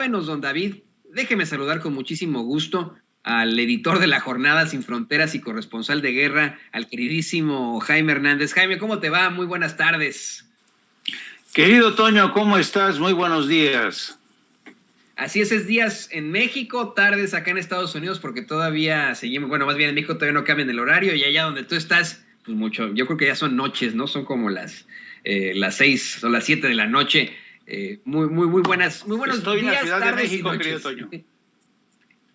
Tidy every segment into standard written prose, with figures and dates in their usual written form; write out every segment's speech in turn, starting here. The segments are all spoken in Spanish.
Buenos, don David. Déjeme saludar con muchísimo gusto al editor de La Jornada Sin Fronteras y corresponsal de guerra, al queridísimo Jaime Hernández. Jaime, ¿cómo te va? Muy buenas tardes. Querido Toño, ¿cómo estás? Muy buenos días. Así es días en México, tardes acá en Estados Unidos, porque todavía seguimos, bueno, más bien en México todavía no cambian el horario, y allá donde tú estás, pues mucho, yo creo que ya son noches, ¿no? Son como las 6 o las 7 de la noche. Muy buenos Estoy días, en la Ciudad de tardes y México, noches. querido Toño.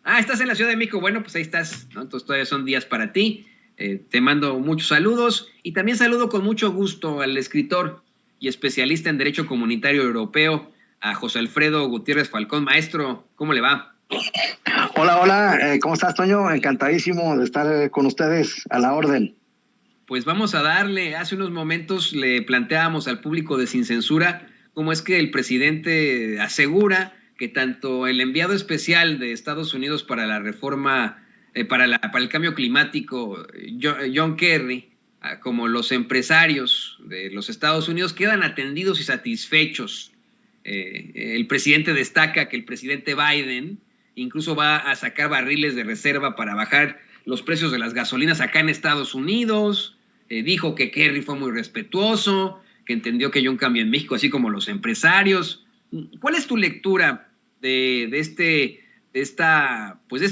Ah, estás en la Ciudad de México. Bueno, pues ahí estás, ¿no? Entonces todavía son días para ti. Te mando muchos saludos y también saludo con mucho gusto al escritor y especialista en Derecho Comunitario Europeo, a José Alfredo Gutiérrez Falcón. Maestro, ¿cómo le va? Hola, ¿cómo estás, Toño? Encantadísimo de estar con ustedes, a la orden. Pues vamos a darle. Hace unos momentos le planteábamos al público de Sin Censura cómo es que el presidente asegura que tanto el enviado especial de Estados Unidos para la reforma, para el cambio climático, John Kerry, como los empresarios de los Estados Unidos quedan atendidos y satisfechos. El presidente destaca que el presidente Biden incluso va a sacar barriles de reserva para bajar los precios de las gasolinas acá en Estados Unidos. Dijo que Kerry fue muy respetuoso, que entendió que hay un cambio en México, así como los empresarios. ¿Cuál es tu lectura de este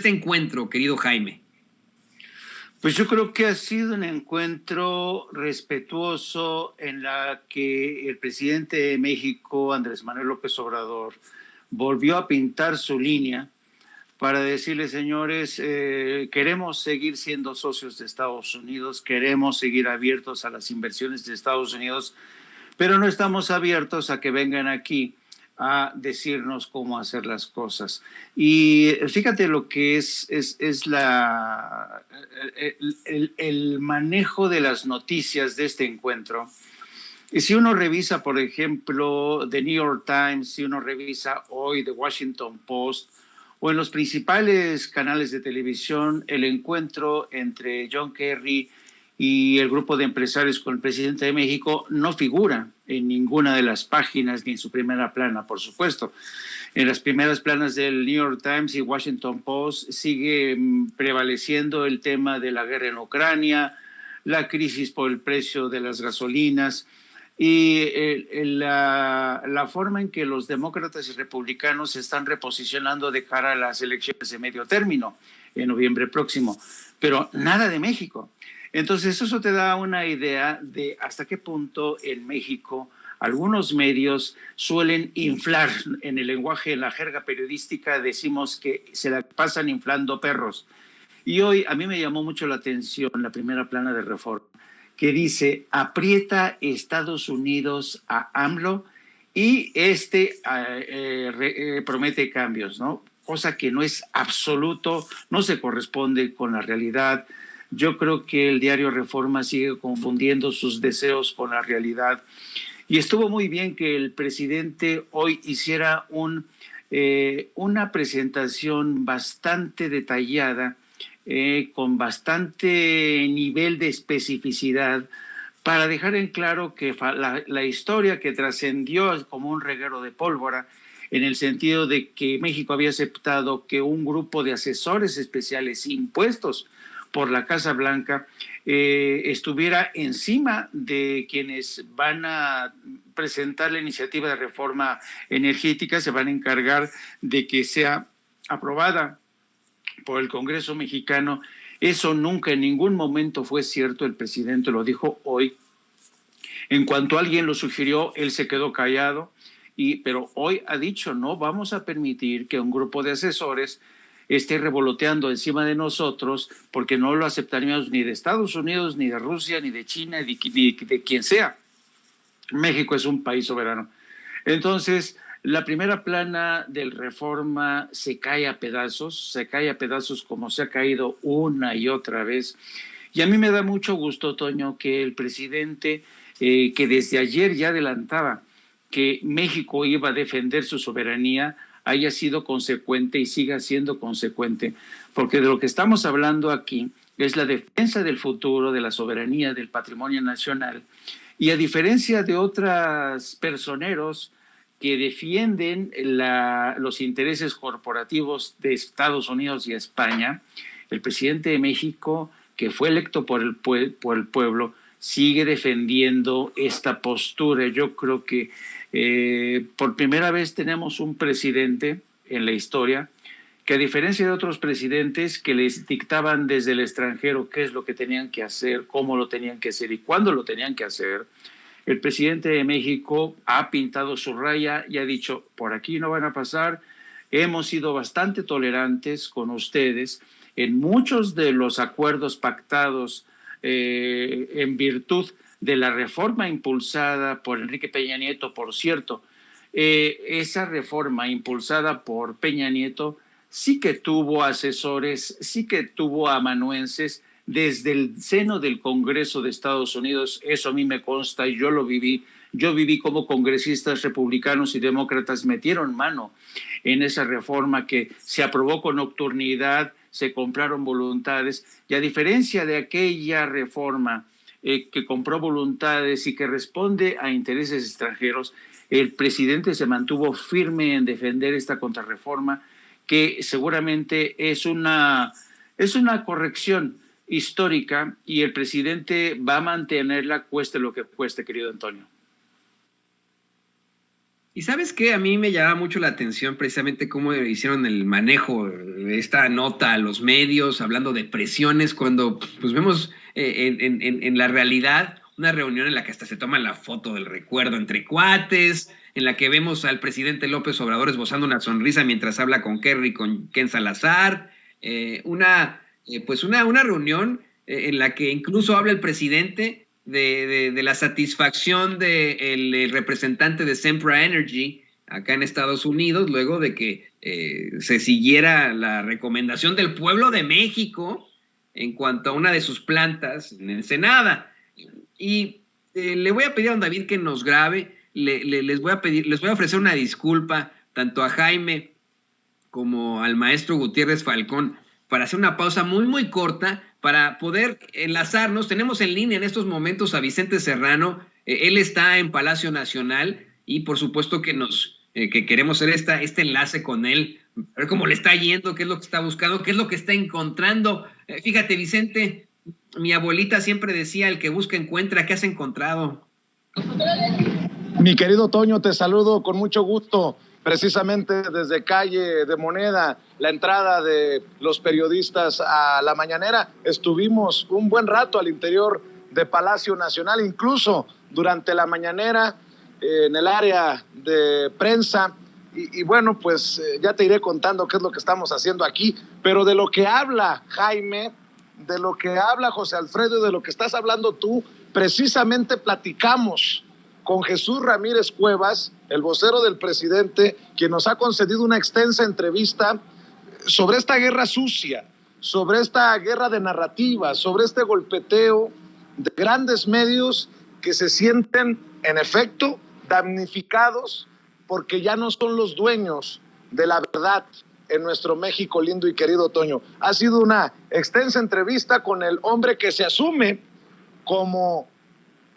encuentro, querido Jaime? Pues yo creo que ha sido un encuentro respetuoso en la que el presidente de México, Andrés Manuel López Obrador, volvió a pintar su línea para decirle, señores, queremos seguir siendo socios de Estados Unidos, queremos seguir abiertos a las inversiones de Estados Unidos, pero no estamos abiertos a que vengan aquí a decirnos cómo hacer las cosas. Y fíjate lo que es el manejo de las noticias de este encuentro. Y si uno revisa, por ejemplo, The New York Times, si uno revisa hoy The Washington Post, o en los principales canales de televisión, el encuentro entre John Kerry y el grupo de empresarios con el presidente de México no figura en ninguna de las páginas ni en su primera plana, por supuesto. En las primeras planas del New York Times y Washington Post sigue prevaleciendo el tema de la guerra en Ucrania, la crisis por el precio de las gasolinas y la forma en que los demócratas y republicanos se están reposicionando de cara a las elecciones de medio término en noviembre próximo, pero nada de México. Entonces eso te da una idea de hasta qué punto en México algunos medios suelen inflar, en el lenguaje, en la jerga periodística decimos que se la pasan inflando perros. Y hoy a mí me llamó mucho la atención la primera plana de Reforma, que dice, aprieta Estados Unidos a AMLO y promete cambios, ¿no? Cosa que no es absoluto, no se corresponde con la realidad. Yo creo que el diario Reforma sigue confundiendo sus deseos con la realidad. Y estuvo muy bien que el presidente hoy hiciera una presentación bastante detallada, con bastante nivel de especificidad, para dejar en claro que la historia que trascendió como un reguero de pólvora, en el sentido de que México había aceptado que un grupo de asesores especiales impuestos por la Casa Blanca estuviera encima de quienes van a presentar la iniciativa de reforma energética, se van a encargar de que sea aprobada por el Congreso mexicano. Eso nunca en ningún momento fue cierto, el presidente lo dijo hoy. En cuanto alguien lo sugirió, él se quedó callado, pero hoy ha dicho, no vamos a permitir que un grupo de asesores esté revoloteando encima de nosotros, porque no lo aceptaríamos ni de Estados Unidos, ni de Rusia, ni de China, ni de quien sea. México es un país soberano. Entonces, la primera plana del Reforma se cae a pedazos como se ha caído una y otra vez. Y a mí me da mucho gusto, Toño, que el presidente, que desde ayer ya adelantaba que México iba a defender su soberanía, haya sido consecuente y siga siendo consecuente, porque de lo que estamos hablando aquí es la defensa del futuro, de la soberanía, del patrimonio nacional, y a diferencia de otros personeros que defienden los intereses corporativos de Estados Unidos y España. El presidente de México, que fue electo por el pueblo, sigue defendiendo esta postura. Yo creo que por primera vez tenemos un presidente en la historia que, a diferencia de otros presidentes que les dictaban desde el extranjero qué es lo que tenían que hacer, cómo lo tenían que hacer y cuándo lo tenían que hacer, el presidente de México ha pintado su raya y ha dicho: por aquí no van a pasar. Hemos sido bastante tolerantes con ustedes en muchos de los acuerdos pactados en virtud de la reforma impulsada por Enrique Peña Nieto. Por cierto, esa reforma impulsada por Peña Nieto sí que tuvo asesores, sí que tuvo amanuenses desde el seno del Congreso de Estados Unidos. Eso a mí me consta y yo lo viví. Yo viví como congresistas republicanos y demócratas metieron mano en esa reforma que se aprobó con nocturnidad, se compraron voluntades, y a diferencia de aquella reforma que compró voluntades y que responde a intereses extranjeros, el presidente se mantuvo firme en defender esta contrarreforma, que seguramente es una corrección histórica, y el presidente va a mantenerla cueste lo que cueste, querido Antonio. Y ¿sabes qué? A mí me llama mucho la atención precisamente cómo hicieron el manejo de esta nota a los medios, hablando de presiones, cuando pues vemos en la realidad una reunión en la que hasta se toma la foto del recuerdo entre cuates, en la que vemos al presidente López Obrador esbozando una sonrisa mientras habla con Kerry, con Ken Salazar, una reunión en la que incluso habla el presidente de la satisfacción del representante de Sempra Energy acá en Estados Unidos, luego de que se siguiera la recomendación del pueblo de México en cuanto a una de sus plantas en Ensenada. Y le voy a pedir a don David que nos grabe, les voy a ofrecer una disculpa tanto a Jaime como al maestro Gutiérrez Falcón, para hacer una pausa muy, muy corta, para poder enlazarnos. Tenemos en línea en estos momentos a Vicente Serrano. Él está en Palacio Nacional y por supuesto que que queremos hacer este enlace con él, a ver cómo le está yendo, qué es lo que está buscando, qué es lo que está encontrando. Fíjate, Vicente, mi abuelita siempre decía: el que busca encuentra. ¿Qué has encontrado? Mi querido Toño, te saludo con mucho gusto. Precisamente desde Calle de Moneda, la entrada de los periodistas a la mañanera, estuvimos un buen rato al interior de Palacio Nacional, incluso durante la mañanera en el área de prensa, y bueno, pues ya te iré contando qué es lo que estamos haciendo aquí, pero de lo que habla Jaime, de lo que habla José Alfredo y de lo que estás hablando tú, precisamente platicamos con Jesús Ramírez Cuevas, el vocero del presidente, quien nos ha concedido una extensa entrevista sobre esta guerra sucia, sobre esta guerra de narrativa, sobre este golpeteo de grandes medios que se sienten, en efecto, damnificados porque ya no son los dueños de la verdad en nuestro México lindo y querido, Toño. Ha sido una extensa entrevista con el hombre que se asume como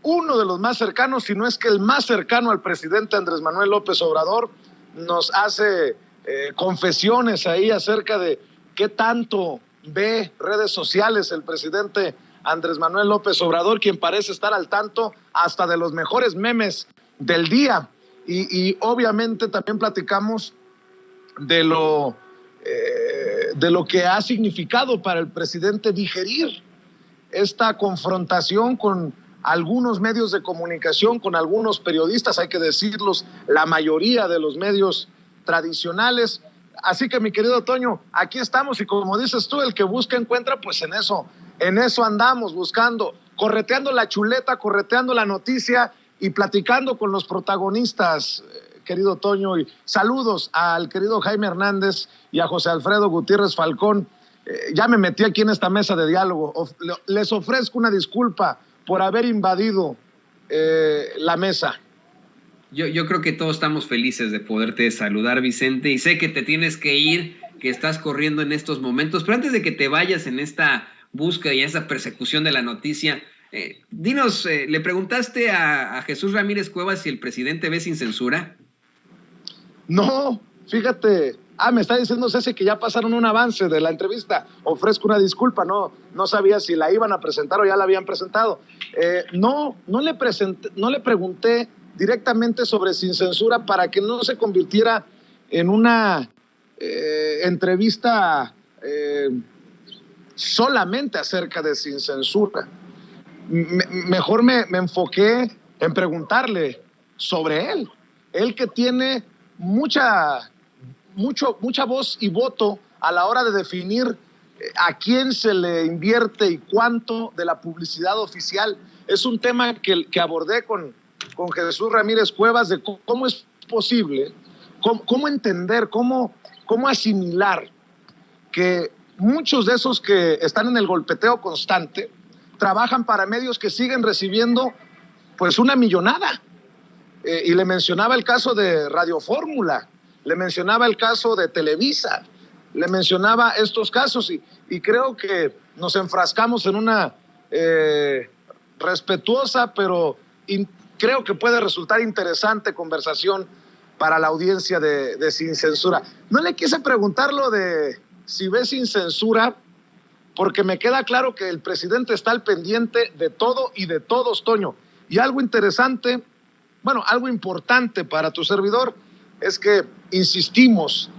uno de los más cercanos, si no es que el más cercano al presidente Andrés Manuel López Obrador. Nos hace confesiones ahí acerca de qué tanto ve redes sociales el presidente Andrés Manuel López Obrador, quien parece estar al tanto hasta de los mejores memes del día. Y obviamente también platicamos de lo que ha significado para el presidente digerir esta confrontación con algunos medios de comunicación, con algunos periodistas, hay que decirlos, la mayoría de los medios tradicionales. Así que, mi querido Toño, aquí estamos, y como dices tú, el que busca encuentra. Pues en eso andamos, buscando, correteando la chuleta, correteando la noticia y platicando con los protagonistas, querido Toño. Y saludos al querido Jaime Hernández y a José Alfredo Gutiérrez Falcón. Ya me metí aquí en esta mesa de diálogo. Les ofrezco una disculpa por haber invadido la mesa. Yo creo que todos estamos felices de poderte saludar, Vicente, y sé que te tienes que ir, que estás corriendo en estos momentos, pero antes de que te vayas en esta búsqueda y esa persecución de la noticia, dinos, ¿le preguntaste a Jesús Ramírez Cuevas si el presidente ve sin censura? No, fíjate. Me está diciendo Ceci que ya pasaron un avance de la entrevista. Ofrezco una disculpa, no sabía si la iban a presentar o ya la habían presentado. No le pregunté directamente sobre Sin Censura para que no se convirtiera en una entrevista solamente acerca de Sin Censura. Mejor me enfoqué en preguntarle sobre él. Él que tiene mucha voz y voto a la hora de definir a quién se le invierte y cuánto de la publicidad oficial. Es un tema que abordé con Jesús Ramírez Cuevas, de cómo es posible, cómo entender, cómo asimilar que muchos de esos que están en el golpeteo constante trabajan para medios que siguen recibiendo pues una millonada. Y le mencionaba el caso de Radio Fórmula, le mencionaba el caso de Televisa, le mencionaba estos casos y creo que nos enfrascamos en una respetuosa, pero creo que puede resultar interesante conversación para la audiencia de Sin Censura. No le quise preguntar lo de si ve Sin Censura, porque me queda claro que el presidente está al pendiente de todo y de todos, Toño. Y algo interesante, algo importante para tu servidor es que insistimos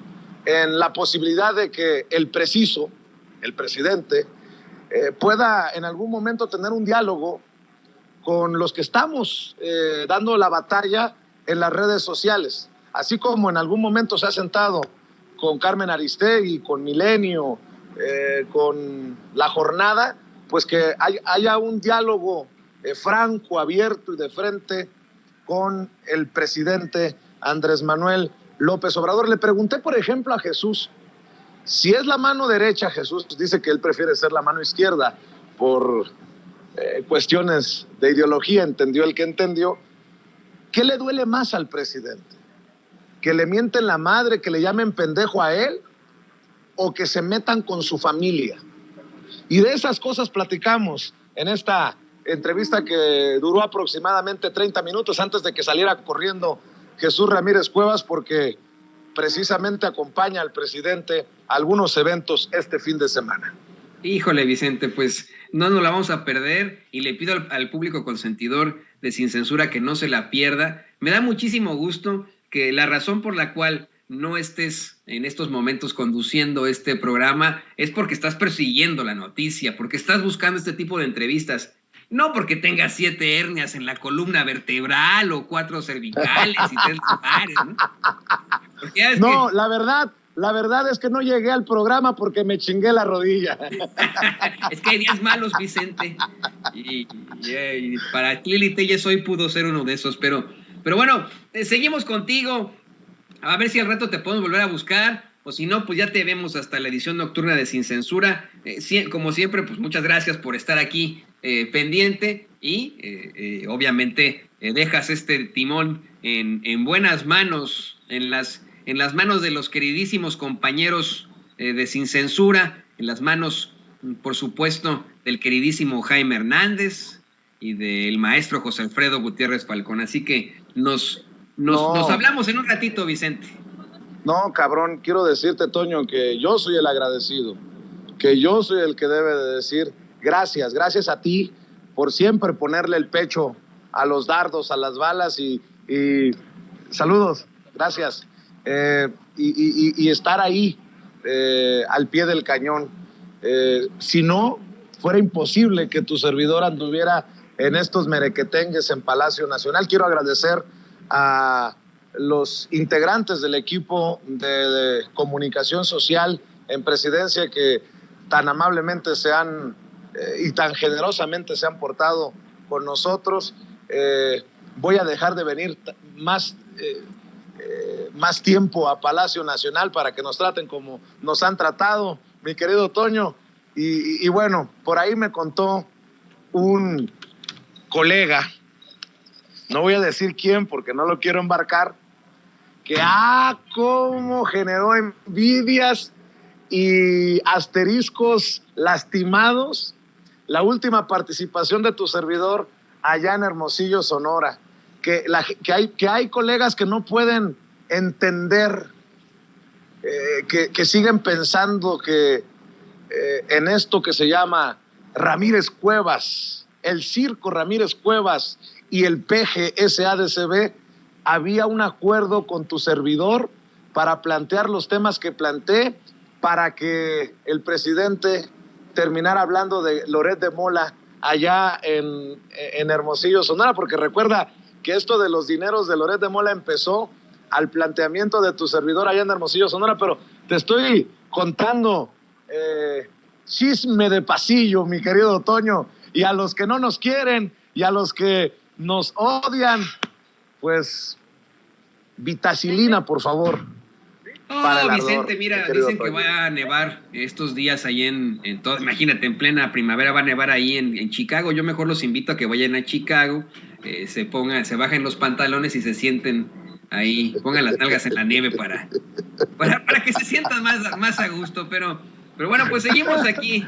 en la posibilidad de que el presidente, pueda en algún momento tener un diálogo con los que estamos dando la batalla en las redes sociales. Así como en algún momento se ha sentado con Carmen Aristegui, con Milenio, con La Jornada, pues que haya un diálogo franco, abierto y de frente con el presidente Andrés Manuel López Obrador. Le pregunté, por ejemplo, a Jesús, si es la mano derecha. Jesús dice que él prefiere ser la mano izquierda por cuestiones de ideología, entendió el que entendió. ¿Qué le duele más al presidente? ¿Que le mienten la madre, que le llamen pendejo a él, o que se metan con su familia? Y de esas cosas platicamos en esta entrevista que duró aproximadamente 30 minutos antes de que saliera corriendo Jesús Ramírez Cuevas, porque precisamente acompaña al presidente a algunos eventos este fin de semana. Híjole, Vicente, pues no nos la vamos a perder y le pido al público consentidor de Sin Censura que no se la pierda. Me da muchísimo gusto que la razón por la cual no estés en estos momentos conduciendo este programa es porque estás persiguiendo la noticia, porque estás buscando este tipo de entrevistas. No porque tengas 7 hernias en la columna vertebral o 4 cervicales y 3 lumbares, ¿no? No, la verdad es que no llegué al programa porque me chingué la rodilla. Es que hay días malos, Vicente. Y para Lili Telles hoy pudo ser uno de esos, pero bueno, seguimos contigo. A ver si al rato te podemos volver a buscar, o si no, pues ya te vemos hasta la edición nocturna de Sin Censura. Como siempre, pues muchas gracias por estar aquí pendiente y obviamente dejas este timón en buenas manos, en las manos de los queridísimos compañeros de Sin Censura, en las manos, por supuesto, del queridísimo Jaime Hernández y del maestro José Alfredo Gutiérrez Falcón. Así que nos hablamos en un ratito, Vicente. No, cabrón, quiero decirte, Toño, que yo soy el agradecido, que yo soy el que debe de decir gracias a ti por siempre ponerle el pecho a los dardos, a las balas y saludos, gracias. Y estar ahí al pie del cañón. Si no, fuera imposible que tu servidor anduviera en estos merequetengues en Palacio Nacional. Quiero agradecer a los integrantes del equipo de comunicación social en Presidencia que tan amablemente y tan generosamente se han portado con nosotros. Voy a dejar de venir más tiempo a Palacio Nacional para que nos traten como nos han tratado, mi querido Toño. Y bueno, por ahí me contó un colega, no voy a decir quién porque no lo quiero embarcar, que cómo generó envidias y asteriscos lastimados la última participación de tu servidor allá en Hermosillo, Sonora, que hay colegas que no pueden entender que siguen pensando que en esto que se llama Ramírez Cuevas, el circo Ramírez Cuevas y el PGSADCB, había un acuerdo con tu servidor para plantear los temas que planteé, para que el presidente terminara hablando de Loret de Mola allá en Hermosillo, Sonora, porque recuerda que esto de los dineros de Loret de Mola empezó al planteamiento de tu servidor allá en Hermosillo, Sonora, pero te estoy contando chisme de pasillo, mi querido Toño, y a los que no nos quieren y a los que nos odian, pues vitacilina, por favor. Para el Vicente, ardor, mira, dicen que va a nevar estos días ahí en todo, imagínate, en plena primavera va a nevar ahí en Chicago. Yo mejor los invito a que vayan a Chicago, se bajen los pantalones y se sienten ahí, pongan las nalgas en la nieve para que se sientan más a gusto, pero bueno, pues seguimos aquí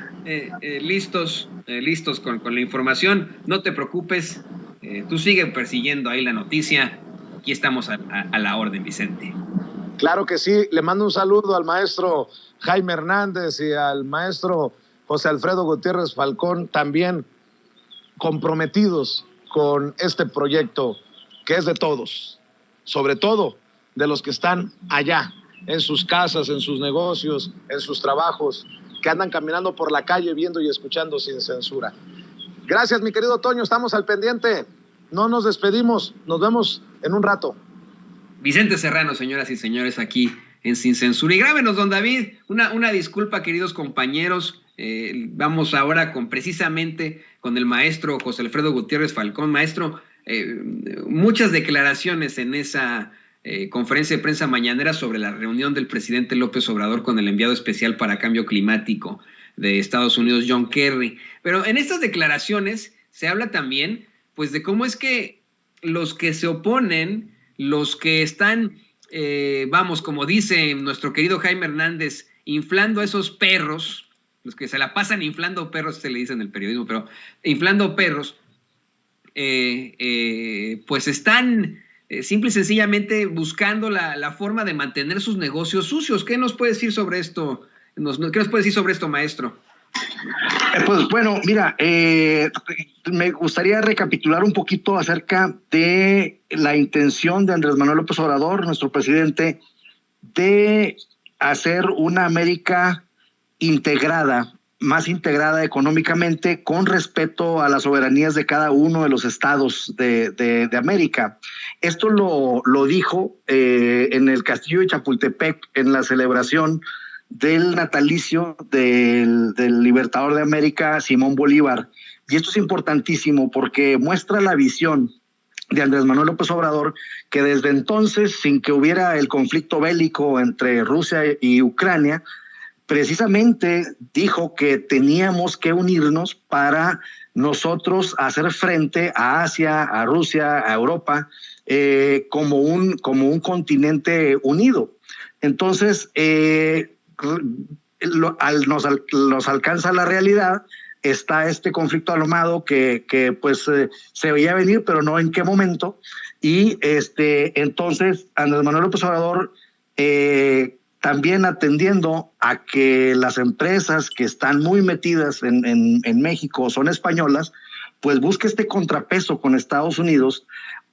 listos con la información. No te preocupes, tú sigue persiguiendo ahí la noticia. Aquí estamos a la orden, Vicente. Claro que sí, le mando un saludo al maestro Jaime Hernández y al maestro José Alfredo Gutiérrez Falcón, también comprometidos con este proyecto que es de todos, sobre todo de los que están allá, en sus casas, en sus negocios, en sus trabajos, que andan caminando por la calle viendo y escuchando sin censura. Gracias, mi querido Toño, estamos al pendiente, no nos despedimos, nos vemos en un rato. Vicente Serrano, señoras y señores, aquí en Sin Censura. Y grábenos, don David, una disculpa, queridos compañeros. Vamos ahora precisamente con el maestro José Alfredo Gutiérrez Falcón. Maestro, muchas declaraciones en esa conferencia de prensa mañanera sobre la reunión del presidente López Obrador con el enviado especial para cambio climático de Estados Unidos, John Kerry. Pero en estas declaraciones se habla también, pues, de cómo es que los que se oponen, los que están, como dice nuestro querido Jaime Hernández, inflando a esos perros, los que se la pasan inflando perros, se le dice en el periodismo, pero inflando perros, pues están simple y sencillamente buscando la forma de mantener sus negocios sucios. ¿Qué nos puede decir sobre esto? ¿Qué nos puede decir sobre esto, maestro? Pues bueno, mira, me gustaría recapitular un poquito acerca de la intención de Andrés Manuel López Obrador, nuestro presidente, de hacer una América integrada, más integrada económicamente, con respeto a las soberanías de cada uno de los estados de América. Esto lo dijo en el Castillo de Chapultepec, en la celebración del natalicio del libertador de América, Simón Bolívar. Y esto es importantísimo porque muestra la visión de Andrés Manuel López Obrador, que desde entonces, sin que hubiera el conflicto bélico entre Rusia y Ucrania, precisamente dijo que teníamos que unirnos para nosotros hacer frente a Asia, a Rusia, a Europa, como un continente unido. Entonces, nos alcanza la realidad, está este conflicto armado que se veía venir, pero no en qué momento, y entonces Andrés Manuel López Obrador, también atendiendo a que las empresas que están muy metidas en México son españolas, pues busca este contrapeso con Estados Unidos,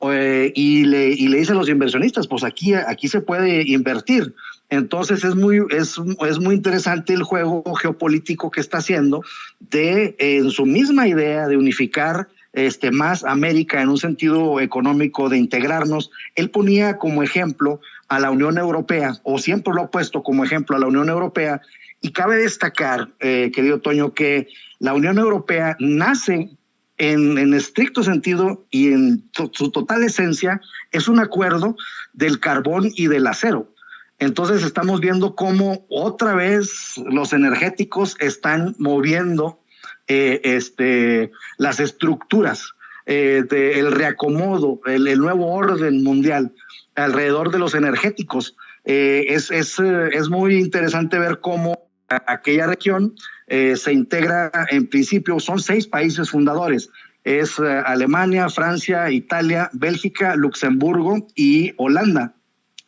y le dice a los inversionistas, pues aquí se puede invertir. Entonces es muy interesante el juego geopolítico que está haciendo en su misma idea de unificar más América en un sentido económico, de integrarnos. Él ponía como ejemplo a la Unión Europea, o siempre lo ha puesto como ejemplo a la Unión Europea, y cabe destacar, querido Toño, que la Unión Europea nace en estricto sentido y en su total esencia es un acuerdo del carbón y del acero. Entonces estamos viendo cómo otra vez los energéticos están moviendo las estructuras del reacomodo, el nuevo orden mundial alrededor de los energéticos. Es muy interesante ver cómo aquella región se integra. En principio son 6 países fundadores, es Alemania, Francia, Italia, Bélgica, Luxemburgo y Holanda.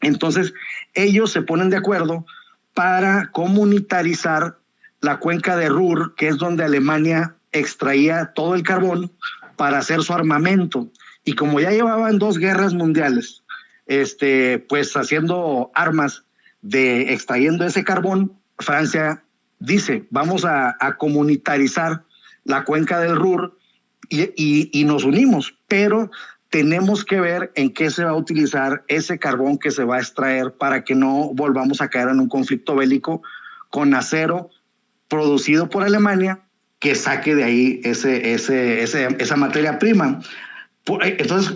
Entonces, ellos se ponen de acuerdo para comunitarizar la cuenca de Ruhr, que es donde Alemania extraía todo el carbón para hacer su armamento. Y como ya llevaban 2 guerras mundiales, pues haciendo armas extrayendo ese carbón, Francia dice, vamos a comunitarizar la cuenca del Ruhr y nos unimos, pero tenemos que ver en qué se va a utilizar ese carbón que se va a extraer para que no volvamos a caer en un conflicto bélico con acero producido por Alemania que saque de ahí esa materia prima. Entonces,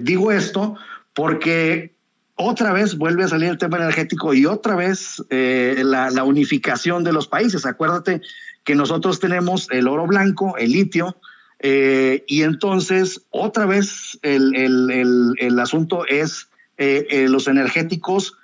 digo esto porque otra vez vuelve a salir el tema energético y otra vez la unificación de los países. Acuérdate que nosotros tenemos el oro blanco, el litio, y entonces otra vez el asunto es los energéticos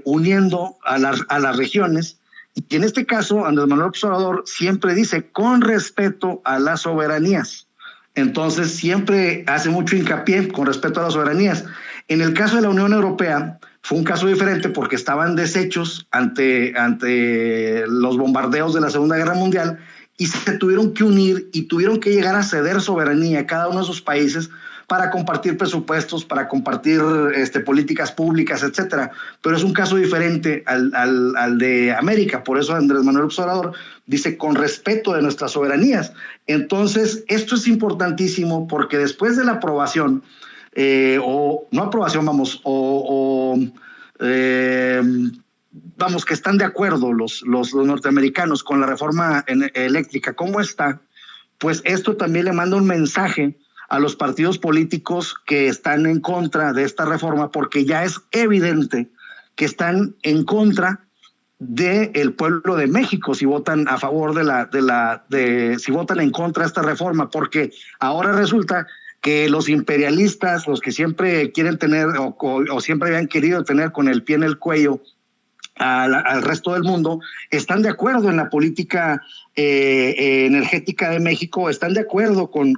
uniendo a las regiones. Y en este caso, Andrés Manuel López Obrador siempre dice con respeto a las soberanías. Entonces siempre hace mucho hincapié con respeto a las soberanías. En el caso de la Unión Europea fue un caso diferente porque estaban deshechos ante los bombardeos de la Segunda Guerra Mundial y se tuvieron que unir y tuvieron que llegar a ceder soberanía a cada uno de sus países para compartir presupuestos, para compartir políticas públicas, etcétera. Pero es un caso diferente al de América. Por eso Andrés Manuel López Obrador dice con respeto de nuestras soberanías. Entonces, esto es importantísimo porque después de la aprobación, o no aprobación, vamos, que están de acuerdo los norteamericanos con la reforma eléctrica, ¿cómo está? Pues esto también le manda un mensaje a los partidos políticos que están en contra de esta reforma, porque ya es evidente que están en contra del pueblo de México si votan a favor si votan en contra de esta reforma, porque ahora resulta que los imperialistas, los que siempre quieren tener o siempre habían querido tener con el pie en el cuello al resto del mundo, están de acuerdo en la política energética de México, están de acuerdo con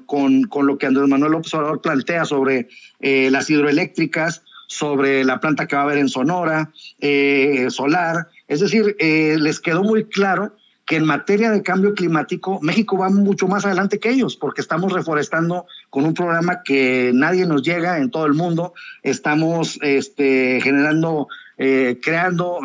lo que Andrés Manuel López Obrador plantea sobre las hidroeléctricas, sobre la planta que va a haber en Sonora, solar. Es decir, les quedó muy claro que en materia de cambio climático México va mucho más adelante que ellos, porque estamos reforestando con un programa que nadie nos llega en todo el mundo, estamos generando, creando,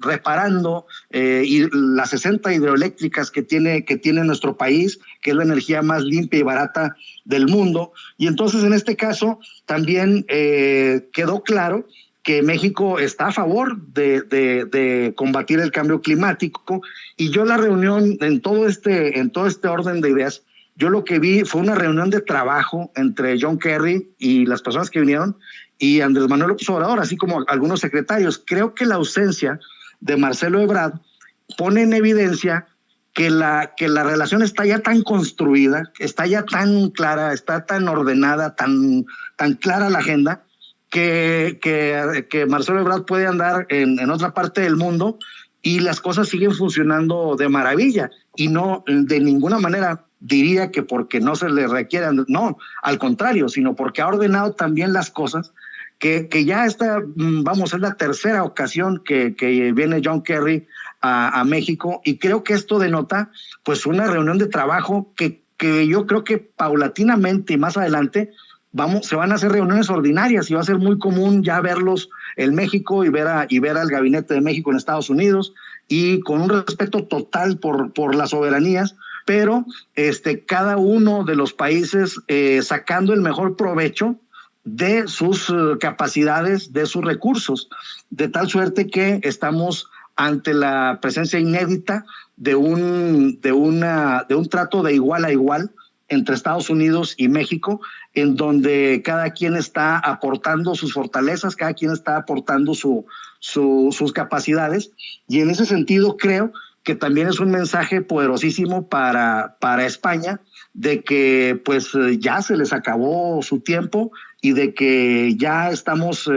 reparando y las 60 hidroeléctricas que tiene nuestro país, que es la energía más limpia y barata del mundo. Y entonces en este caso también quedó claro que México está a favor de combatir el cambio climático. Y yo la reunión, en todo este orden de ideas, yo lo que vi fue una reunión de trabajo entre John Kerry y las personas que vinieron y Andrés Manuel López Obrador, así como algunos secretarios. Creo que la ausencia de Marcelo Ebrard pone en evidencia que la relación está ya tan construida, está ya tan clara, está tan ordenada, tan clara la agenda, que Marcelo Ebrard puede andar en otra parte del mundo y las cosas siguen funcionando de maravilla, y no de ninguna manera diría que porque no se le requieran, no, al contrario, sino porque ha ordenado también las cosas, que ya está, vamos, es la tercera ocasión que viene John Kerry a México, y creo que esto denota pues una reunión de trabajo que yo creo que paulatinamente y más adelante se van a hacer reuniones ordinarias y va a ser muy común ya verlos en México y ver al gabinete de México en Estados Unidos, y con un respeto total por las soberanías, pero cada uno de los países sacando el mejor provecho de sus capacidades, de sus recursos, de tal suerte que estamos ante la presencia inédita de un trato de igual a igual entre Estados Unidos y México, en donde cada quien está aportando sus fortalezas, cada quien está aportando sus capacidades, y en ese sentido creo que también es un mensaje poderosísimo para España, de que pues ya se les acabó su tiempo y de que ya estamos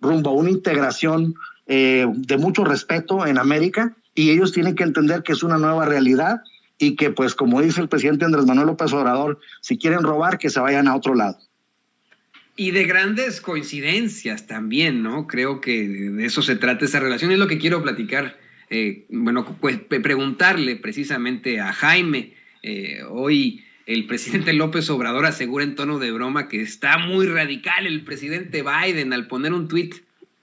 rumbo a una integración de mucho respeto en América, y ellos tienen que entender que es una nueva realidad y que, pues, como dice el presidente Andrés Manuel López Obrador, si quieren robar, que se vayan a otro lado. Y de grandes coincidencias también, ¿no? Creo que de eso se trata esa relación. Es lo que quiero platicar. Bueno, pues preguntarle precisamente a Jaime. Hoy el presidente López Obrador asegura en tono de broma que está muy radical el presidente Biden al poner un tuit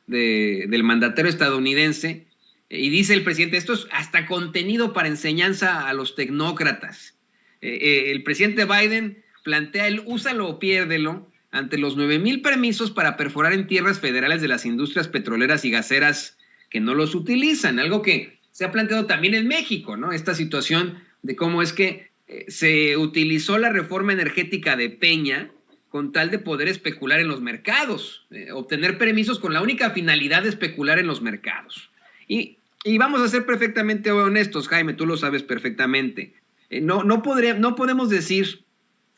del mandatario estadounidense. Y dice el presidente, esto es hasta contenido para enseñanza a los tecnócratas. El presidente Biden plantea el úsalo o piérdelo ante los 9,000 permisos para perforar en tierras federales de las industrias petroleras y gaseras que no los utilizan, algo que se ha planteado también en México, ¿no? Esta situación de cómo es que se utilizó la reforma energética de Peña con tal de poder especular en los mercados, obtener permisos con la única finalidad de especular en los mercados. Y vamos a ser perfectamente honestos, Jaime, tú lo sabes perfectamente. No podemos decir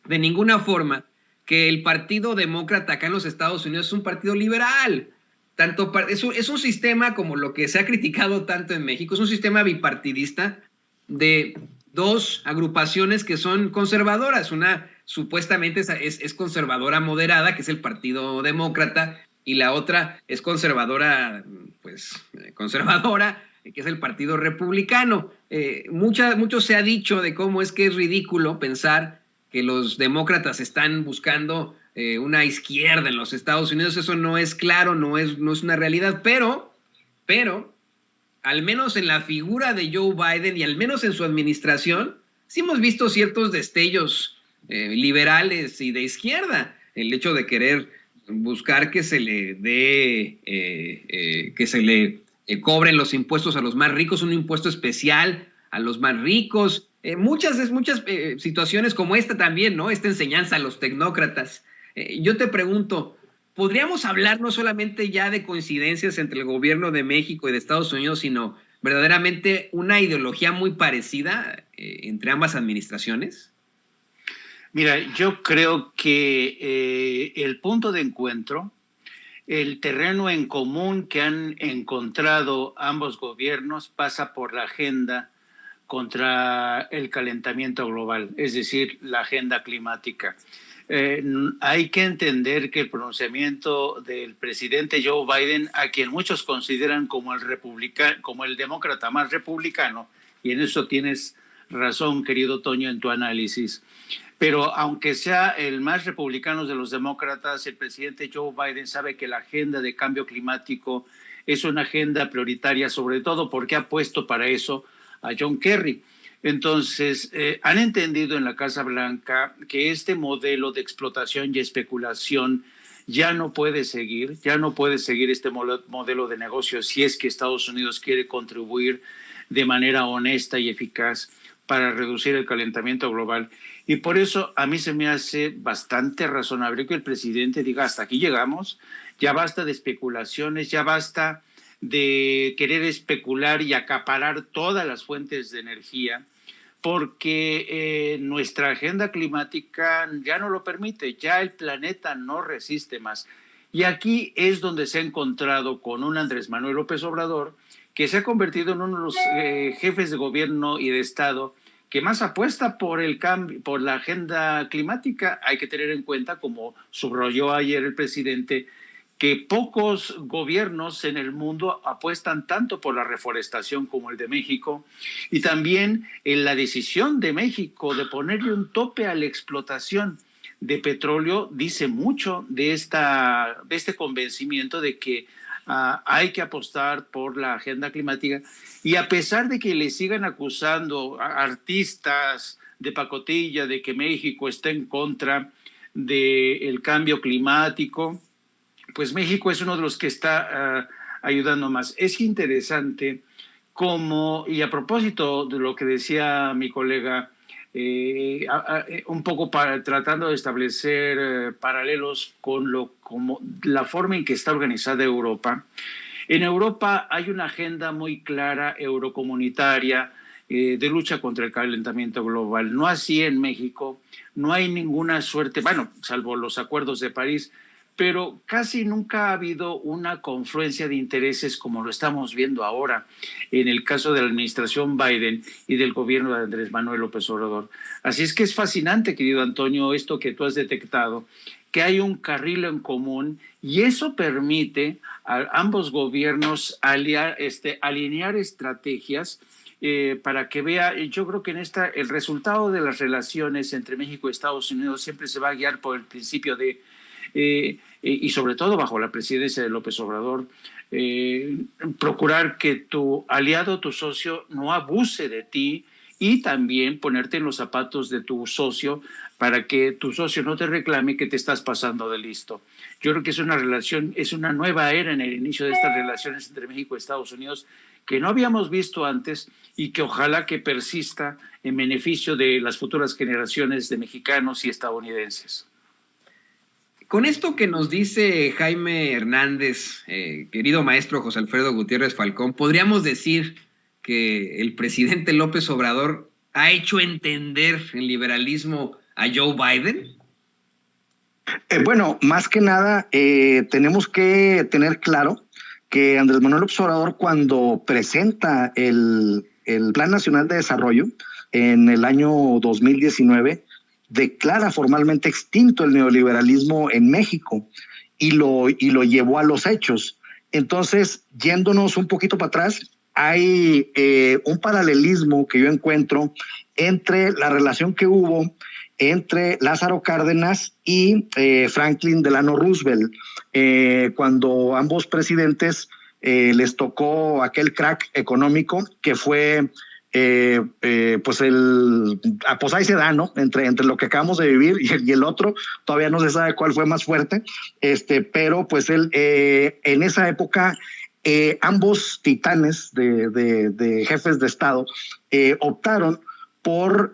de ninguna forma que el Partido Demócrata acá en los Estados Unidos es un partido liberal. Es un sistema como lo que se ha criticado tanto en México, es un sistema bipartidista de dos agrupaciones que son conservadoras. Una supuestamente es conservadora moderada, que es el Partido Demócrata, y la otra es conservadora, conservadora, que es el Partido Republicano. Mucho se ha dicho de cómo es que es ridículo pensar que los demócratas están buscando una izquierda en los Estados Unidos. Eso no es claro, no es una realidad, pero al menos en la figura de Joe Biden y al menos en su administración, sí hemos visto ciertos destellos liberales y de izquierda. El hecho de querer buscar que se le dé, que se le cobren los impuestos a los más ricos, un impuesto especial a los más ricos, muchas situaciones como esta también, ¿no? Esta enseñanza a los tecnócratas. Yo te pregunto, ¿podríamos hablar no solamente ya de coincidencias entre el gobierno de México y de Estados Unidos, sino verdaderamente una ideología muy parecida entre ambas administraciones? Mira, yo creo que el punto de encuentro, el terreno en común que han encontrado ambos gobiernos pasa por la agenda contra el calentamiento global, es decir, la agenda climática. Hay que entender que el pronunciamiento del presidente Joe Biden, a quien muchos consideran como el demócrata más republicano, y en eso tienes razón, querido Toño, en tu análisis, pero aunque sea el más republicano de los demócratas, el presidente Joe Biden sabe que la agenda de cambio climático es una agenda prioritaria, sobre todo porque ha puesto para eso a John Kerry. Entonces, han entendido en la Casa Blanca que este modelo de explotación y especulación ya no puede seguir este modelo de negocio si es que Estados Unidos quiere contribuir de manera honesta y eficaz para reducir el calentamiento global. Y por eso a mí se me hace bastante razonable que el presidente diga, hasta aquí llegamos, ya basta de especulaciones, ya basta de querer especular y acaparar todas las fuentes de energía, porque nuestra agenda climática ya no lo permite, ya el planeta no resiste más. Y aquí es donde se ha encontrado con un Andrés Manuel López Obrador, que se ha convertido en uno de los jefes de gobierno y de Estado que más apuesta por el cambio, por la agenda climática. Hay que tener en cuenta, como subrayó ayer el presidente, que pocos gobiernos en el mundo apuestan tanto por la reforestación como el de México, y también en la decisión de México de ponerle un tope a la explotación de petróleo dice mucho de este convencimiento de que hay que apostar por la agenda climática. Y a pesar de que le sigan acusando a artistas de pacotilla de que México está en contra del cambio climático, pues México es uno de los que está ayudando más. Es interesante cómo, y a propósito de lo que decía mi colega, un poco tratando de establecer paralelos con como la forma en que está organizada Europa. En Europa hay una agenda muy clara eurocomunitaria de lucha contra el calentamiento global. No así en México, no hay ninguna suerte, bueno, salvo los acuerdos de París, pero casi nunca ha habido una confluencia de intereses como lo estamos viendo ahora en el caso de la administración Biden y del gobierno de Andrés Manuel López Obrador. Así es que es fascinante, querido Antonio, esto que tú has detectado, que hay un carril en común y eso permite a ambos gobiernos alinear estrategias para que vea. Yo creo que el resultado de las relaciones entre México y Estados Unidos siempre se va a guiar por el principio de, y sobre todo bajo la presidencia de López Obrador, procurar que tu aliado, tu socio, no abuse de ti y también ponerte en los zapatos de tu socio para que tu socio no te reclame que te estás pasando de listo. Yo creo que es una nueva era en el inicio de estas relaciones entre México y Estados Unidos que no habíamos visto antes y que ojalá que persista en beneficio de las futuras generaciones de mexicanos y estadounidenses. Con esto que nos dice Jaime Hernández, querido maestro José Alfredo Gutiérrez Falcón, podríamos decir que el presidente López Obrador ha hecho entender el liberalismo a Joe Biden. Bueno, más que nada tenemos que tener claro que Andrés Manuel López Obrador, cuando presenta el Plan Nacional de Desarrollo en el año 2019, declara formalmente extinto el neoliberalismo en México y lo llevó a los hechos. Entonces, yéndonos un poquito para atrás, hay un paralelismo que yo encuentro entre la relación que hubo entre Lázaro Cárdenas y Franklin Delano Roosevelt, cuando ambos presidentes les tocó aquel crack económico que fue pues ahí se da, ¿no? Entre lo que acabamos de vivir y el otro, todavía no se sabe cuál fue más fuerte, pero pues en esa época ambos titanes de jefes de Estado optaron por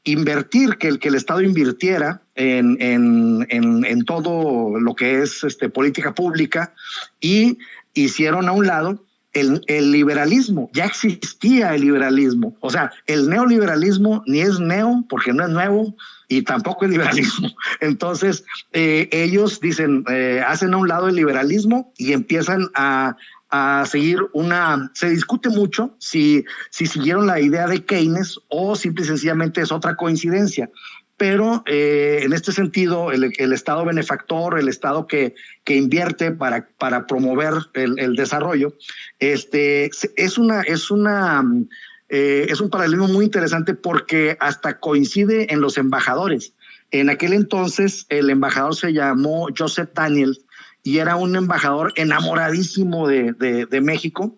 invertir, que el Estado invirtiera en todo lo que es política pública, y hicieron a un lado el liberalismo. Ya existía el liberalismo, o sea, el neoliberalismo ni es neo porque no es nuevo y tampoco es liberalismo. Entonces ellos dicen, hacen a un lado el liberalismo y empiezan a seguir se discute mucho si siguieron la idea de Keynes o simple y sencillamente es otra coincidencia. Pero en este sentido, el Estado benefactor, el Estado que invierte para promover el desarrollo, es un paralelismo muy interesante porque hasta coincide en los embajadores. En aquel entonces, el embajador se llamó Joseph Daniels y era un embajador enamoradísimo de México,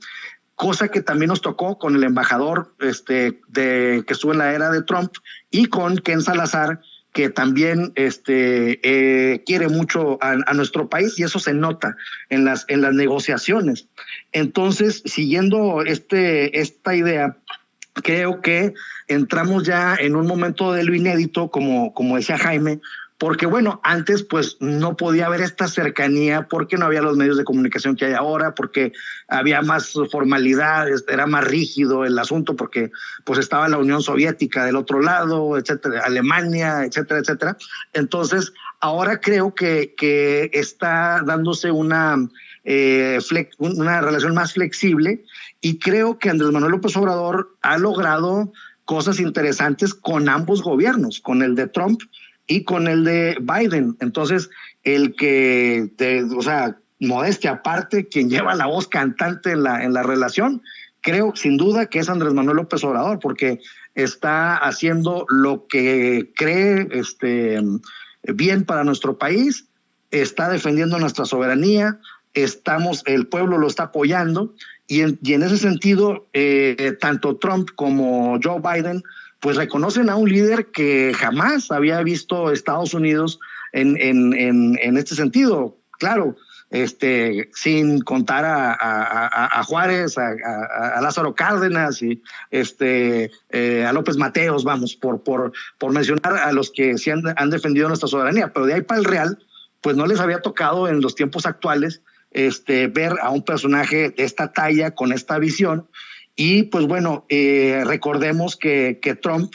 cosa que también nos tocó con el embajador que estuvo en la era de Trump y con Ken Salazar, que también quiere mucho a nuestro país, y eso se nota en las negociaciones. Entonces, siguiendo esta idea, creo que entramos ya en un momento de lo inédito, como decía Jaime, porque bueno, antes pues no podía haber esta cercanía porque no había los medios de comunicación que hay ahora, porque había más formalidades, era más rígido el asunto porque pues estaba la Unión Soviética del otro lado, etcétera, Alemania, etcétera, etcétera. Entonces, ahora creo que está dándose una relación más flexible, y creo que Andrés Manuel López Obrador ha logrado cosas interesantes con ambos gobiernos, con el de Trump y con el de Biden. Entonces, modestia aparte, quien lleva la voz cantante en la relación, creo sin duda que es Andrés Manuel López Obrador, porque está haciendo lo que cree bien para nuestro país, está defendiendo nuestra soberanía, el pueblo lo está apoyando, y en ese sentido, tanto Trump como Joe Biden pues reconocen a un líder que jamás había visto Estados Unidos en este sentido. Claro, sin contar a Juárez, a Lázaro Cárdenas y a López Mateos, vamos, por mencionar a los que sí han defendido nuestra soberanía. Pero de ahí para el Real, pues no les había tocado en los tiempos actuales ver a un personaje de esta talla, con esta visión. Y pues bueno, recordemos que Trump,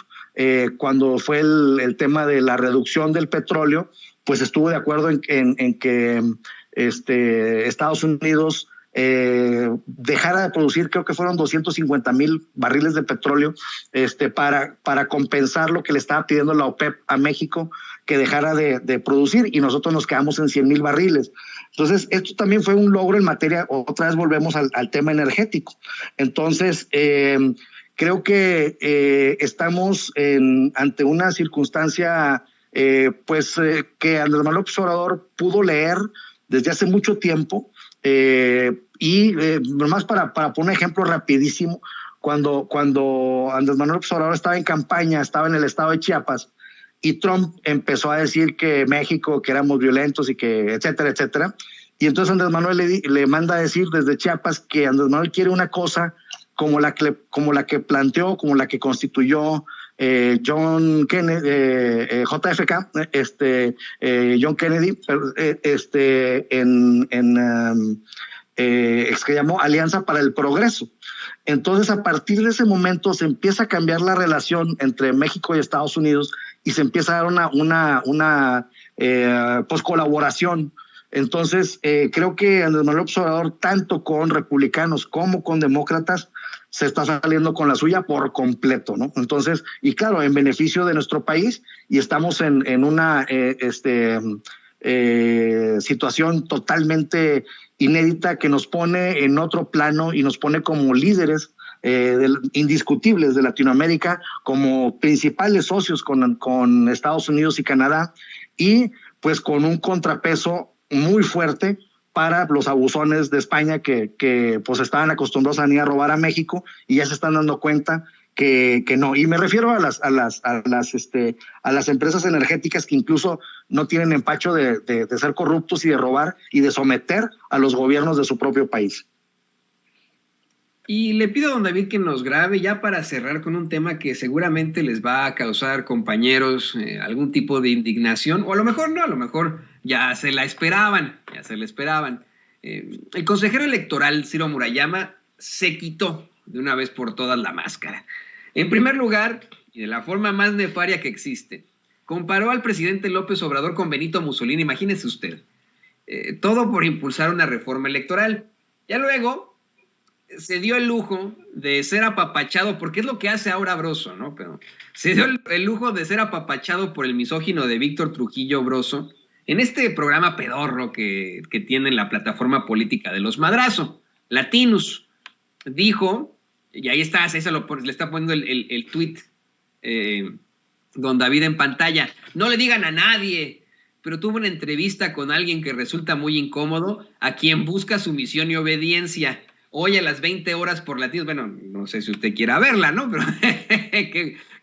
cuando fue el tema de la reducción del petróleo, pues estuvo de acuerdo en que Estados Unidos dejara de producir, creo que fueron 250,000 barriles de petróleo, para compensar lo que le estaba pidiendo la OPEP a México, que dejara de producir, y nosotros nos quedamos en 100,000 barriles. Entonces, esto también fue un logro en materia, otra vez volvemos al tema energético. Entonces, creo que estamos ante una circunstancia que Andrés Manuel López Obrador pudo leer desde hace mucho tiempo, y nomás para poner un ejemplo rapidísimo, cuando Andrés Manuel López Obrador estaba en campaña, estaba en el estado de Chiapas, y Trump empezó a decir que México, que éramos violentos y que etcétera, etcétera, y entonces Andrés Manuel le manda a decir desde Chiapas que Andrés Manuel quiere una cosa como la que planteó, como la que constituyó John Kennedy, JFK, John Kennedy, que llamó Alianza para el Progreso. Entonces, a partir de ese momento se empieza a cambiar la relación entre México y Estados Unidos, y se empieza a dar una colaboración. Entonces, creo que Andrés Manuel López Obrador, tanto con republicanos como con demócratas, se está saliendo con la suya por completo, ¿no? Entonces, y claro, en beneficio de nuestro país, y estamos en una situación totalmente inédita que nos pone en otro plano y nos pone como líderes indiscutibles de Latinoamérica, como principales socios con Estados Unidos y Canadá, y pues con un contrapeso muy fuerte para los abusones de España que pues estaban acostumbrados a venir a robar a México, y ya se están dando cuenta que no. Y me refiero a las empresas energéticas que incluso no tienen empacho de ser corruptos y de robar y de someter a los gobiernos de su propio país. Y le pido a don David que nos grabe ya para cerrar con un tema que seguramente les va a causar, compañeros, algún tipo de indignación, o a lo mejor no, a lo mejor ya se la esperaban. El consejero electoral Ciro Murayama se quitó de una vez por todas la máscara. En primer lugar, y de la forma más nefaria que existe, comparó al presidente López Obrador con Benito Mussolini, imagínese usted, todo por impulsar una reforma electoral. Ya luego se dio el lujo de ser apapachado, porque es lo que hace ahora Broso, ¿no? Pero se dio el lujo de ser apapachado por el misógino de Víctor Trujillo Broso en este programa pedorro que tiene la plataforma política de los Madrazo, Latinus. Dijo, y ahí está, le está poniendo el tuit don David en pantalla, no le digan a nadie, pero tuvo una entrevista con alguien que resulta muy incómodo, a quien busca sumisión y obediencia. Hoy a las 20 horas por Latinos, bueno, no sé si usted quiera verla, ¿no? Pero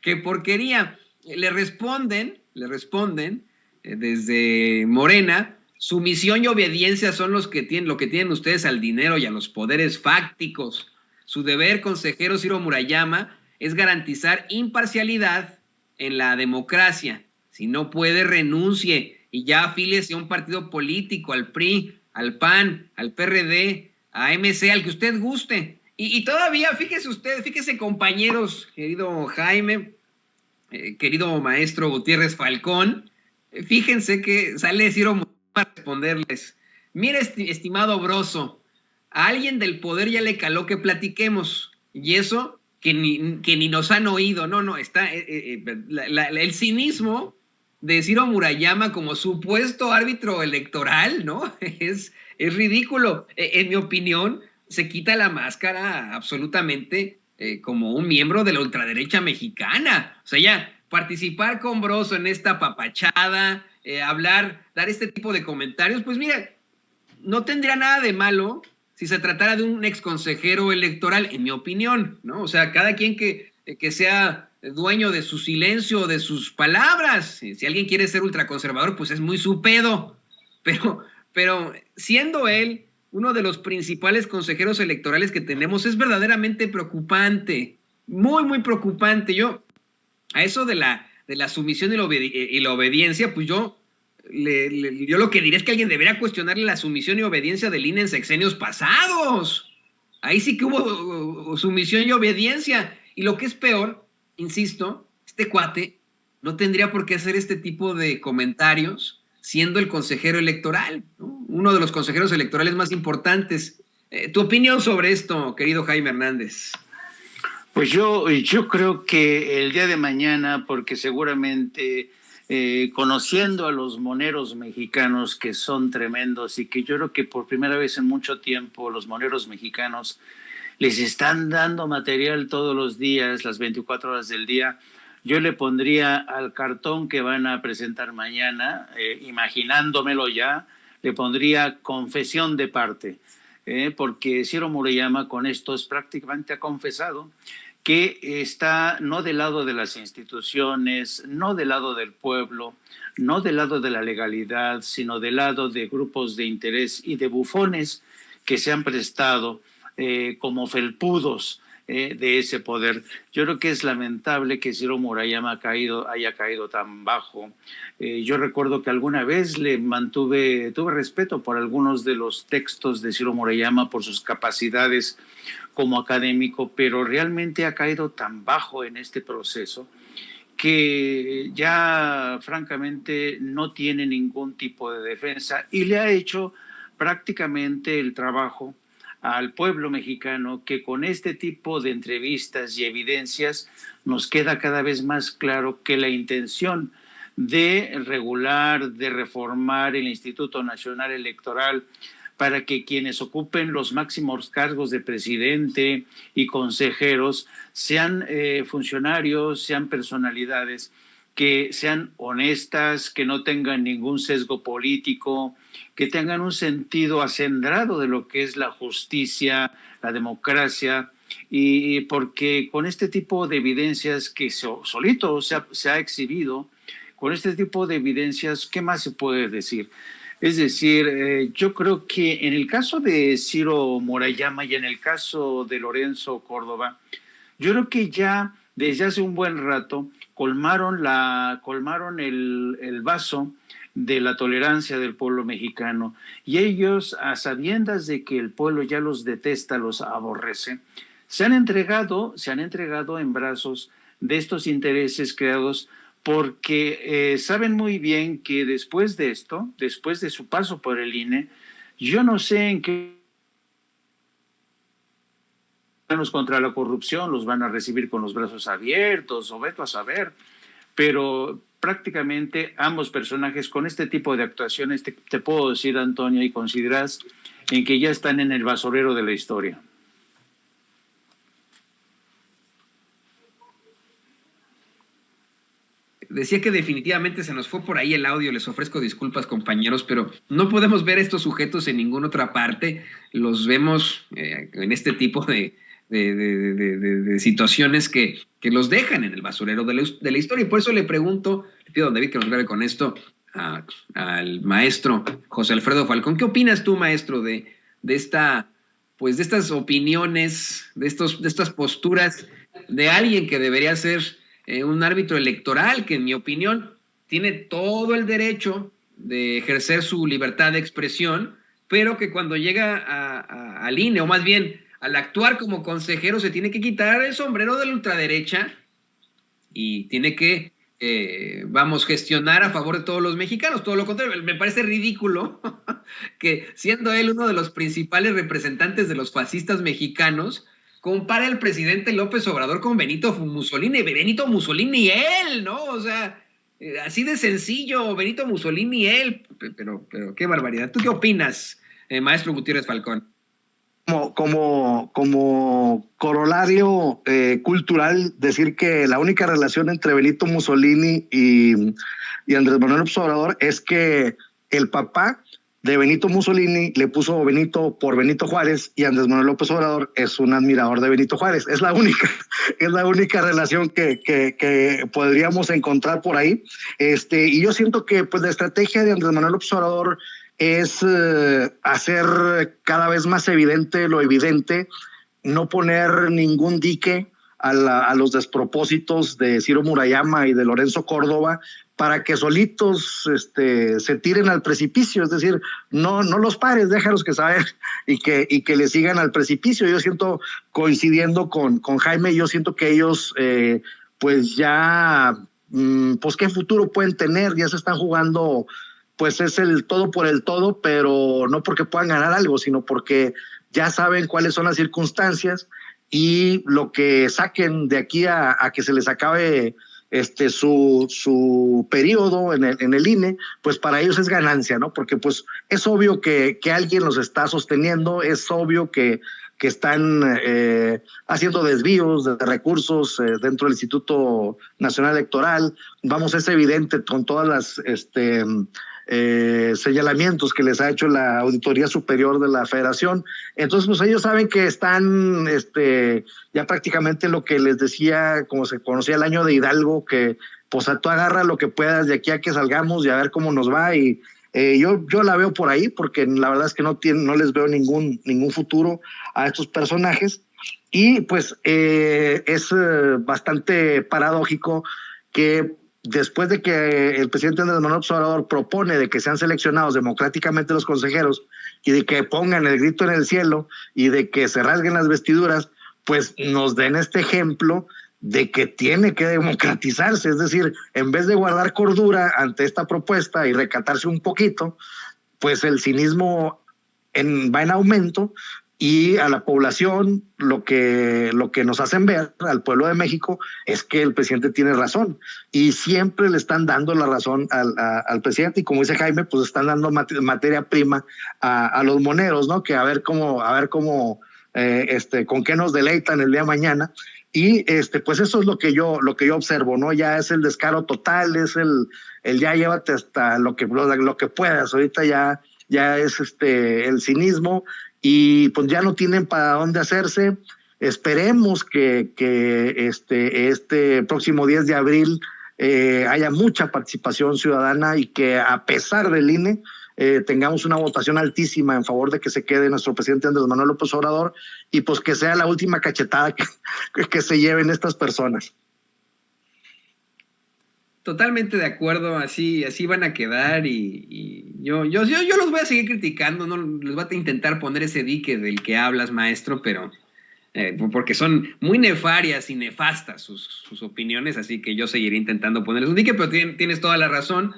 qué porquería. Le responden desde Morena, sumisión y obediencia son lo que tienen ustedes al dinero y a los poderes fácticos. Su deber, consejero Ciro Murayama, es garantizar imparcialidad en la democracia. Si no puede, renuncie y ya afíliese a un partido político, al PRI, al PAN, al PRD, a MC, al que usted guste. Y todavía, fíjese compañeros, querido Jaime, querido maestro Gutiérrez Falcón, fíjense que sale Ciro a responderles, mire, estimado Broso, a alguien del poder ya le caló que platiquemos, y eso que ni nos han oído. No, está el cinismo de Ciro Murayama como supuesto árbitro electoral, ¿no? Es ridículo. En mi opinión, se quita la máscara absolutamente como un miembro de la ultraderecha mexicana. O sea, ya participar con Broso en esta papachada, dar este tipo de comentarios, pues mira, no tendría nada de malo si se tratara de un exconsejero electoral, en mi opinión, ¿no? O sea, cada quien que sea dueño de su silencio, de sus palabras. Si alguien quiere ser ultraconservador, pues es muy su pedo. Pero siendo él uno de los principales consejeros electorales que tenemos, es verdaderamente preocupante, muy, muy preocupante. Yo, a eso de la sumisión y la obediencia, pues yo lo que diré es que alguien debería cuestionarle la sumisión y obediencia del INE en sexenios pasados. Ahí sí que hubo sumisión y obediencia. Y lo que es peor, insisto, este cuate no tendría por qué hacer este tipo de comentarios siendo el consejero electoral, ¿no? Uno de los consejeros electorales más importantes. Tu opinión sobre esto, querido Jaime Hernández. Pues yo creo que el día de mañana, porque seguramente conociendo a los moneros mexicanos, que son tremendos y que yo creo que por primera vez en mucho tiempo los moneros mexicanos les están dando material todos los días, las 24 horas del día. Yo le pondría al cartón que van a presentar mañana, imaginándomelo ya, le pondría confesión de parte, porque Ciro Murayama con esto prácticamente ha confesado que está no del lado de las instituciones, no del lado del pueblo, no del lado de la legalidad, sino del lado de grupos de interés y de bufones que se han prestado como felpudos de ese poder. Yo creo que es lamentable que Ciro Murayama haya caído tan bajo. Yo recuerdo que alguna vez tuve respeto por algunos de los textos de Ciro Murayama por sus capacidades como académico, pero realmente ha caído tan bajo en este proceso que ya francamente no tiene ningún tipo de defensa y le ha hecho prácticamente el trabajo al pueblo mexicano, que con este tipo de entrevistas y evidencias nos queda cada vez más claro que la intención de regular, de reformar el Instituto Nacional Electoral para que quienes ocupen los máximos cargos de presidente y consejeros sean funcionarios, sean personalidades que sean honestas, que no tengan ningún sesgo político, que tengan un sentido acendrado de lo que es la justicia, la democracia, y porque con este tipo de evidencias que solito se ha exhibido, con este tipo de evidencias, ¿qué más se puede decir? Es decir, yo creo que en el caso de Ciro Murayama y en el caso de Lorenzo Córdoba, yo creo que ya desde hace un buen rato colmaron el vaso de la tolerancia del pueblo mexicano, y ellos, a sabiendas de que el pueblo ya los detesta, los aborrece, se han entregado en brazos de estos intereses creados porque saben muy bien que después de esto, después de su paso por el INE, yo no sé en qué contra la corrupción los van a recibir con los brazos abiertos o veto a saber, pero prácticamente ambos personajes con este tipo de actuaciones, te puedo decir, Antonio, y consideras en que ya están en el basurero de la historia. Decía que definitivamente se nos fue por ahí el audio, les ofrezco disculpas, compañeros, pero no podemos ver a estos sujetos en ninguna otra parte, los vemos en este tipo de situaciones que los dejan en el basurero de la historia, y por eso le pregunto, le pido a David que nos grabe con esto, al maestro José Alfredo Falcón. ¿Qué opinas tú, maestro, de estas opiniones, de estas posturas de alguien que debería ser un árbitro electoral, que en mi opinión tiene todo el derecho de ejercer su libertad de expresión, pero que cuando llega al INE, o más bien al actuar como consejero, se tiene que quitar el sombrero de la ultraderecha y tiene que, gestionar a favor de todos los mexicanos? Todo lo contrario, me parece ridículo que, siendo él uno de los principales representantes de los fascistas mexicanos, compara al presidente López Obrador con Benito Mussolini y él, ¿no? O sea, así de sencillo, Benito Mussolini y él, pero qué barbaridad. ¿Tú qué opinas, maestro Gutiérrez Falcón? Como corolario cultural, decir que la única relación entre Benito Mussolini y Andrés Manuel López Obrador es que el papá de Benito Mussolini le puso Benito por Benito Juárez, y Andrés Manuel López Obrador es un admirador de Benito Juárez. Es la única relación que podríamos encontrar por ahí. Y yo siento que pues la estrategia de Andrés Manuel López Obrador es hacer cada vez más evidente lo evidente, no poner ningún dique a los despropósitos de Ciro Murayama y de Lorenzo Córdoba, para que solitos se tiren al precipicio. Es decir, no los pares, déjalos que saben y que le sigan al precipicio. Yo siento, coincidiendo con Jaime, yo siento que ellos pues ya, pues qué futuro pueden tener, ya se están jugando, pues es el todo por el todo, pero no porque puedan ganar algo, sino porque ya saben cuáles son las circunstancias y lo que saquen de aquí a que se les acabe su periodo en el INE, pues para ellos es ganancia, ¿no? Porque pues es obvio que alguien los está sosteniendo, es obvio que están haciendo desvíos de recursos dentro del Instituto Nacional Electoral. Vamos, es evidente con todas las señalamientos que les ha hecho la Auditoría Superior de la Federación. Entonces, pues ellos saben que están ya prácticamente lo que les decía, como se conocía el año de Hidalgo, que pues tú agarra lo que puedas de aquí a que salgamos y a ver cómo nos va. Y yo la veo por ahí, porque la verdad es que no les veo ningún futuro a estos personajes. Y pues es bastante paradójico que después de que el presidente Andrés Manuel López Obrador propone de que sean seleccionados democráticamente los consejeros y de que pongan el grito en el cielo y de que se rasguen las vestiduras, pues nos den este ejemplo de que tiene que democratizarse. Es decir, en vez de guardar cordura ante esta propuesta y recatarse un poquito, pues el cinismo va en aumento, y a la población lo que nos hacen ver, al pueblo de México, es que el presidente tiene razón, y siempre le están dando la razón al presidente, y como dice Jaime, pues están dando materia prima a los moneros, ¿no? Que a ver cómo con qué nos deleitan el día de mañana. Y pues eso es lo que yo observo, ¿no? Ya es el descaro total, es el ya llévate hasta lo que puedas. Ahorita ya es el cinismo, y pues ya no tienen para dónde hacerse. Esperemos que este próximo 10 de abril haya mucha participación ciudadana, y que a pesar del INE tengamos una votación altísima en favor de que se quede nuestro presidente Andrés Manuel López Obrador, y pues que sea la última cachetada que se lleven estas personas. Totalmente de acuerdo, así van a quedar, y yo los voy a seguir criticando, no les voy a intentar poner ese dique del que hablas, maestro, pero porque son muy nefarias y nefastas sus opiniones, así que yo seguiré intentando ponerles un dique, pero tienes toda la razón,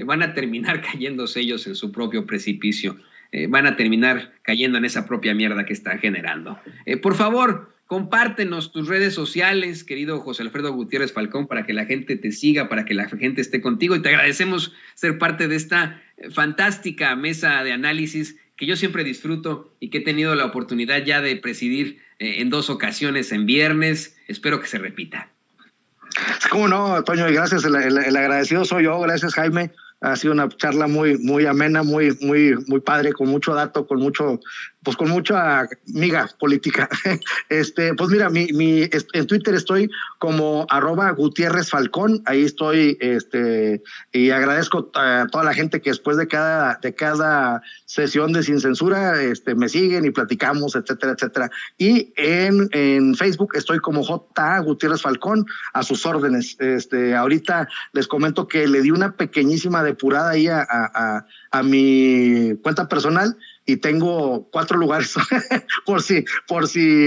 van a terminar cayéndose ellos en su propio precipicio, van a terminar cayendo en esa propia mierda que están generando. Por favor, compártenos tus redes sociales, querido José Alfredo Gutiérrez Falcón, para que la gente te siga, para que la gente esté contigo, y te agradecemos ser parte de esta fantástica mesa de análisis que yo siempre disfruto y que he tenido la oportunidad ya de presidir en 2 ocasiones en viernes. Espero que se repita. ¿Cómo no, Toño? Y gracias, el agradecido soy yo. Gracias, Jaime. Ha sido una charla muy amena, muy padre, con mucho dato, con mucha miga política. Pues mira, en Twitter estoy como @GutiérrezFalcón, ahí estoy, y agradezco a toda la gente que después de cada sesión de Sin Censura, me siguen y platicamos, etcétera, etcétera. Y en Facebook estoy como J. Gutiérrez Falcón, a sus órdenes. Ahorita les comento que le di una pequeñísima depurada ahí a mi cuenta personal, y tengo 4 lugares por si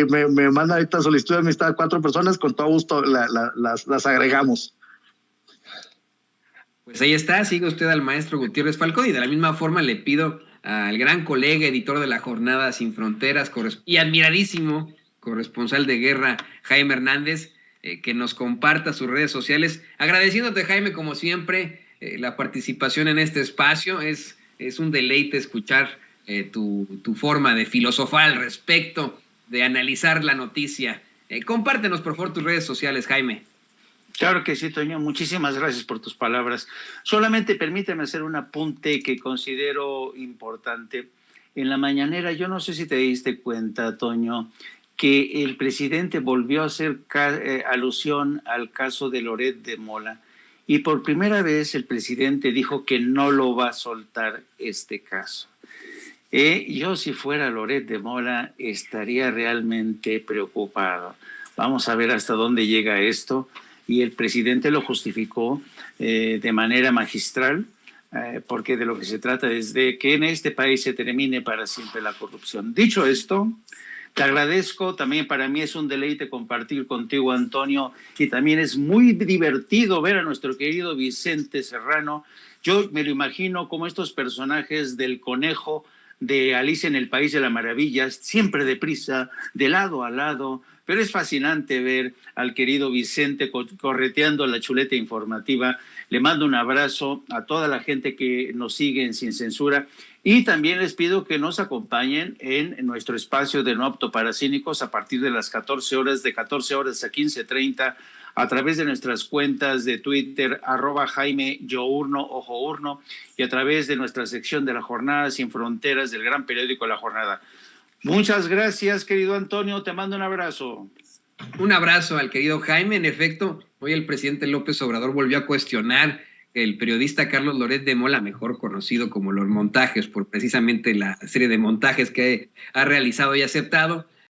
me mandan ahorita solicitud de amistad 4 personas, con todo gusto las agregamos. Pues ahí está, sigue usted al maestro Gutiérrez Falcón, y de la misma forma le pido al gran colega, editor de la Jornada Sin Fronteras y admiradísimo corresponsal de guerra, Jaime Hernández, que nos comparta sus redes sociales. Agradeciéndote, Jaime, como siempre, la participación en este espacio. Es un deleite escuchar tu forma de filosofar al respecto, de analizar la noticia. Compártenos, por favor, tus redes sociales, Jaime. Claro que sí, Toño. Muchísimas gracias por tus palabras. Solamente permíteme hacer un apunte que considero importante. En la mañanera, yo no sé si te diste cuenta, Toño, que el presidente volvió a hacer alusión al caso de Loret de Mola, y por primera vez el presidente dijo que no lo va a soltar este caso. Yo, si fuera Loret de Mola, estaría realmente preocupado. Vamos a ver hasta dónde llega esto, y el presidente lo justificó de manera magistral, porque de lo que se trata es de que en este país se termine para siempre la corrupción. Dicho esto, te agradezco. También para mí es un deleite compartir contigo, Antonio, y también es muy divertido ver a nuestro querido Vicente Serrano. Yo me lo imagino como estos personajes del Conejo, de Alicia en el País de las Maravillas, siempre deprisa, de lado a lado, pero es fascinante ver al querido Vicente correteando la chuleta informativa. Le mando un abrazo a toda la gente que nos sigue en Sin Censura y también les pido que nos acompañen en nuestro espacio de No Apto para Cínicos a partir de las 14 horas, de 14 horas a 15:30, a través de nuestras cuentas de Twitter, @Jaime Yourno o Journo, y a través de nuestra sección de La Jornada Sin Fronteras del gran periódico La Jornada. Muchas gracias, querido Antonio, te mando un abrazo. Un abrazo al querido Jaime. En efecto, hoy el presidente López Obrador volvió a cuestionar el periodista Carlos Loret de Mola, mejor conocido como Los Montajes, por precisamente la serie de montajes que ha realizado y aceptado.